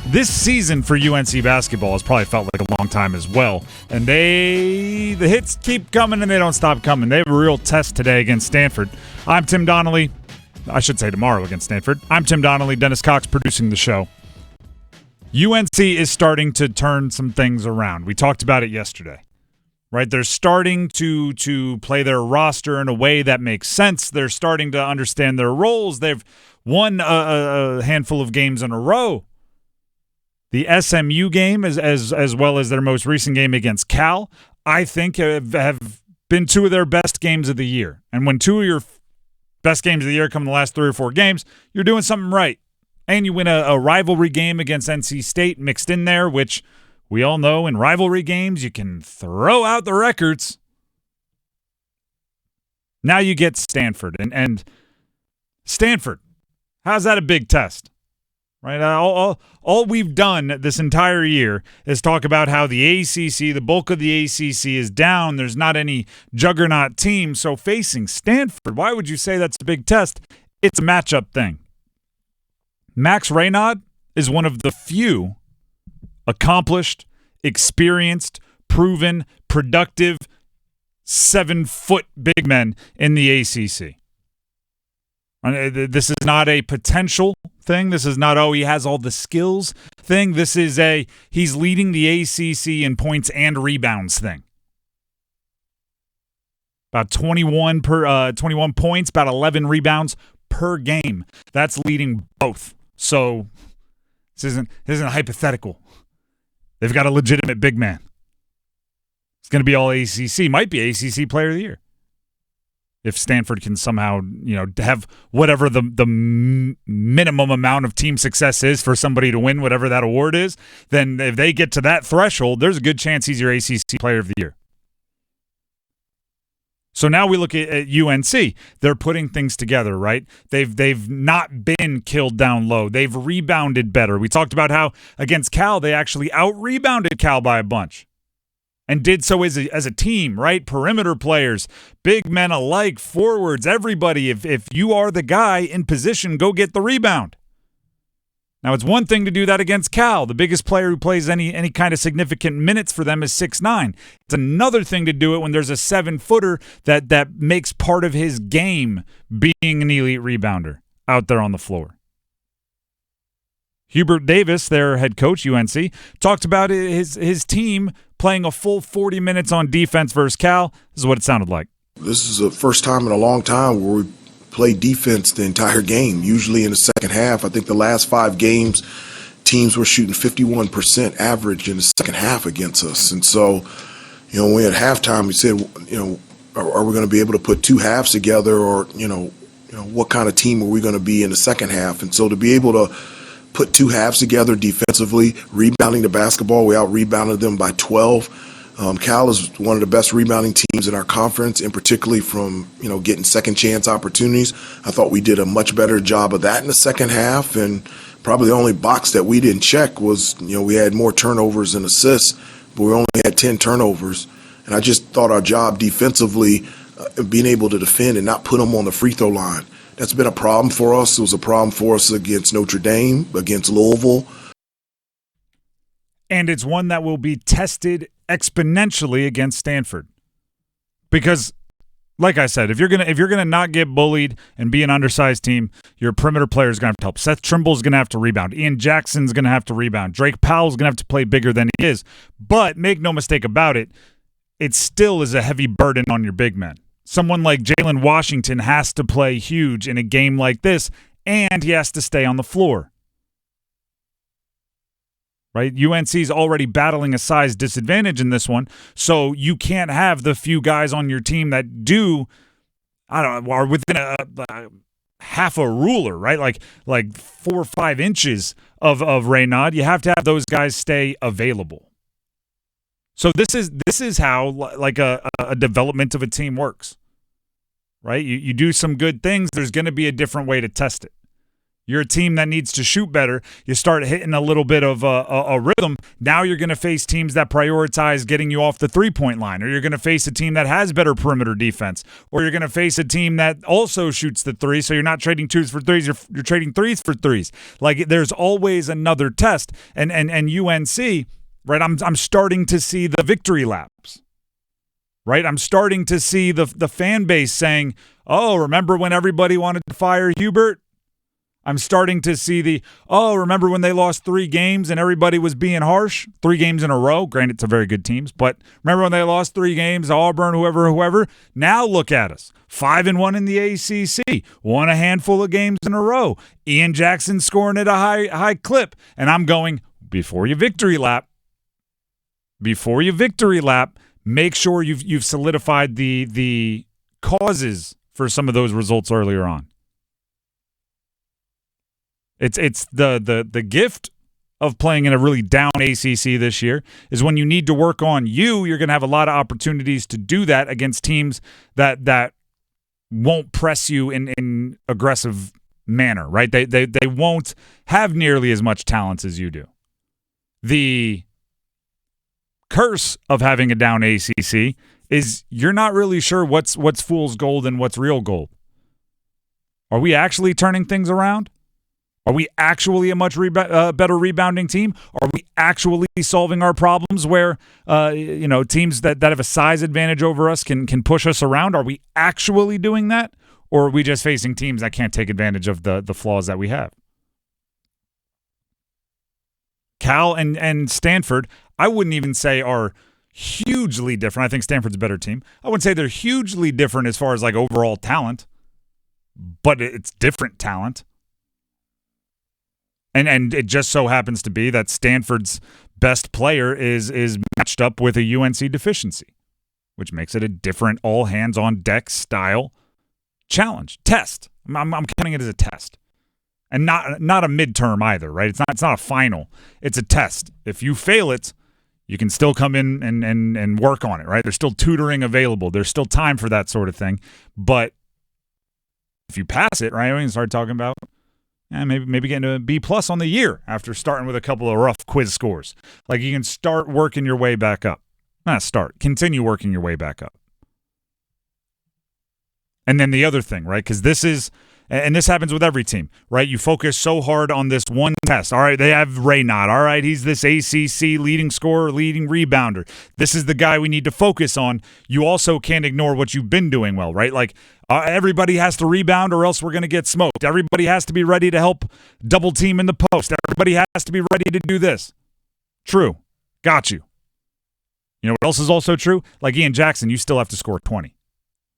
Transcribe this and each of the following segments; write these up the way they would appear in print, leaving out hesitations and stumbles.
This season for UNC basketball has probably felt like a long time as well. And the hits keep coming and they don't stop coming. They have a real test today against Stanford. I'm Tim Donnelly. I should say tomorrow against Stanford. I'm Tim Donnelly, Dennis Cox producing the show. UNC is starting to turn some things around. We talked about it yesterday. Right? They're starting to play their roster in a way that makes sense. They're starting to understand their roles. They've won a handful of games in a row. The SMU game, as well as their most recent game against Cal, I think have been two of their best games of the year. And when two of your best games of the year come in the last 3 or 4 games, you're doing something right. And you win a rivalry game against NC State mixed in there, which we all know in rivalry games you can throw out the records. Now you get Stanford. And Stanford, how's that a big test? Right? All we've done this entire year is talk about how the ACC, the bulk of the ACC is down. There's not any juggernaut team. So facing Stanford, why would you say that's a big test? It's a matchup thing. Max Raynaud is one of the few accomplished, experienced, proven, productive 7-foot big men in the ACC. This is not a potential thing. This is not, he has all the skills thing. This is he's leading the ACC in points and rebounds thing. About 21 points, about 11 rebounds per game. That's leading both. So this isn't hypothetical. They've got a legitimate big man. It's going to be all ACC. Might be ACC Player of the Year. If Stanford can somehow, have whatever the minimum amount of team success is for somebody to win whatever that award is, then if they get to that threshold, there's a good chance he's your ACC Player of the Year. So now we look at UNC. They're putting things together, right? They've not been killed down low. They've rebounded better. We talked about how against Cal, they actually out-rebounded Cal by a bunch. And did so as a team, right? Perimeter players, big men alike, forwards, everybody. If you are the guy in position, go get the rebound. Now, it's one thing to do that against Cal. The biggest player who plays any kind of significant minutes for them is 6'9". It's another thing to do it when there's a 7-footer that makes part of his game being an elite rebounder out there on the floor. Hubert Davis, their head coach, UNC, talked about his team playing a full 40 minutes on defense versus Cal. This is what it sounded like. This is the first time in a long time where we played defense the entire game. Usually in the second half, I think the last 5 games, teams were shooting 51% average in the second half against us. And so, when we at halftime, we said, are we going to be able to put 2 halves together, or, what kind of team are we going to be in the second half? And so to be able to put 2 halves together defensively, rebounding the basketball. We out-rebounded them by 12. Cal is one of the best rebounding teams in our conference, and particularly from, getting second-chance opportunities. I thought we did a much better job of that in the second half, and probably the only box that we didn't check was, we had more turnovers than assists, but we only had 10 turnovers. And I just thought our job defensively, being able to defend and not put them on the free throw line, that's been a problem for us. It was a problem for us against Notre Dame, against Louisville. And it's one that will be tested exponentially against Stanford. Because, like I said, if you're gonna not get bullied and be an undersized team, your perimeter player is gonna have to help. Seth Trimble's gonna have to rebound. Ian Jackson's gonna have to rebound. Drake Powell's gonna have to play bigger than he is. But make no mistake about it, it still is a heavy burden on your big men. Someone like Jalen Washington has to play huge in a game like this, and he has to stay on the floor. Right? UNC's already battling a size disadvantage in this one, so you can't have the few guys on your team that are within a half a ruler, right? Like 4 or 5 inches of Raynaud. You have to have those guys stay available. So this is how like a development of a team works, right? You do some good things. There's going to be a different way to test it. You're a team that needs to shoot better. You start hitting a little bit of a rhythm. Now you're going to face teams that prioritize getting you off the three-point line, or you're going to face a team that has better perimeter defense, or you're going to face a team that also shoots the three, so you're not trading twos for threes, you're trading threes for threes. Like, there's always another test. And UNC, right, I'm starting to see the victory laps. Right? I'm starting to see the fan base saying, oh, remember when everybody wanted to fire Hubert? I'm starting to see remember when they lost 3 games and everybody was being harsh? 3 games in a row. Granted, it's a very good teams, but remember when they lost 3 games, Auburn, whoever? Now look at us. 5-1 in the ACC. Won a handful of games in a row. Ian Jackson scoring at a high clip. And I'm going, before you victory lap, make sure you've solidified the causes for some of those results earlier on. It's the gift of playing in a really down ACC this year is when you need to work on you're going to have a lot of opportunities to do that against teams that won't press you in aggressive manner, right? They won't have nearly as much talent as you do. The curse of having a down ACC is you're not really sure what's fool's gold and what's real gold. Are we actually turning things around? Are we actually a much better rebounding team? Are we actually solving our problems where teams that have a size advantage over us can push us around? Are we actually doing that? Or are we just facing teams that can't take advantage of the flaws that we have? Cal and Stanford, I wouldn't even say are hugely different. I think Stanford's a better team. I wouldn't say they're hugely different as far as like overall talent, but it's different talent. And it just so happens to be that Stanford's best player is matched up with a UNC deficiency, which makes it a different all-hands-on-deck style challenge. Test. I'm counting it as a test. And not a midterm either, right? It's not a final. It's a test. If you fail it, you can still come in and work on it, right? There's still tutoring available. There's still time for that sort of thing. But if you pass it, right, we can start talking about maybe getting a B+ on the year after starting with a couple of rough quiz scores. Like, you can start working your way back up. Continue working your way back up. And then the other thing, right, because this happens with every team, right? You focus so hard on this one test. All right, they have Raynaud. All right, he's this ACC leading scorer, leading rebounder. This is the guy we need to focus on. You also can't ignore what you've been doing well, right? Like, everybody has to rebound or else we're going to get smoked. Everybody has to be ready to help double team in the post. Everybody has to be ready to do this. True. Got you. You know what else is also true? Like Ian Jackson, you still have to score 20.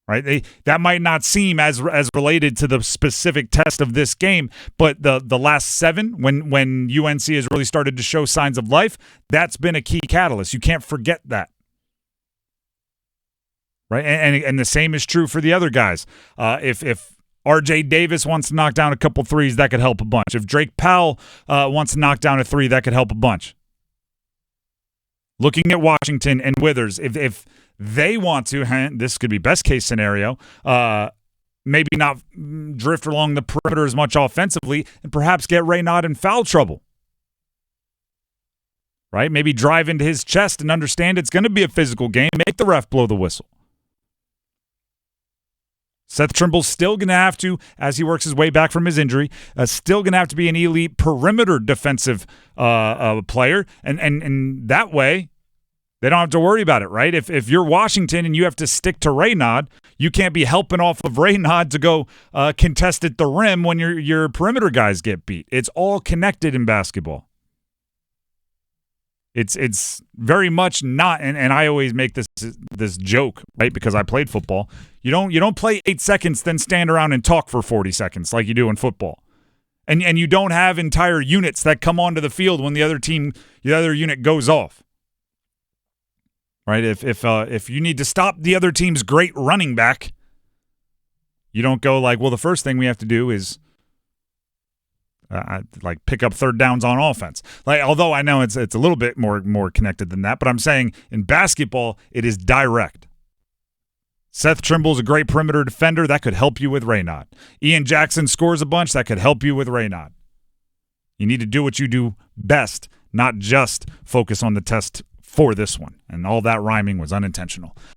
Right? That might not seem as related to the specific test of this game, but the last 7, when UNC has really started to show signs of life, that's been a key catalyst. You can't forget that. Right? And the same is true for the other guys. If R.J. Davis wants to knock down a couple threes, that could help a bunch. If Drake Powell wants to knock down a 3, that could help a bunch. Looking at Washington and Withers, if they want to, this could be best case scenario, maybe not drift along the perimeter as much offensively and perhaps get Raynaud in foul trouble. Right? Maybe drive into his chest and understand it's going to be a physical game. Make the ref blow the whistle. Seth Trimble's still going to have to, as he works his way back from his injury, still going to have to be an elite perimeter defensive player. And that way, they don't have to worry about it, right? If you're Washington and you have to stick to Raynaud, you can't be helping off of Raynaud to go contest at the rim when your perimeter guys get beat. It's all connected in basketball. It's very much not, and I always make this joke, right? Because I played football. You don't play 8 seconds, then stand around and talk for 40 seconds like you do in football. And you don't have entire units that come onto the field when the other unit goes off. Right? If you need to stop the other team's great running back, you don't go like, well, the first thing we have to do is pick up third downs on offense. Like, although I know it's a little bit more connected than that, but I'm saying in basketball it is direct. Seth Trimble's a great perimeter defender. That could help you with Raynaud. Ian Jackson scores a bunch. That could help you with Raynaud. You need to do what you do best, not just focus on the test for this one. And all that rhyming was unintentional.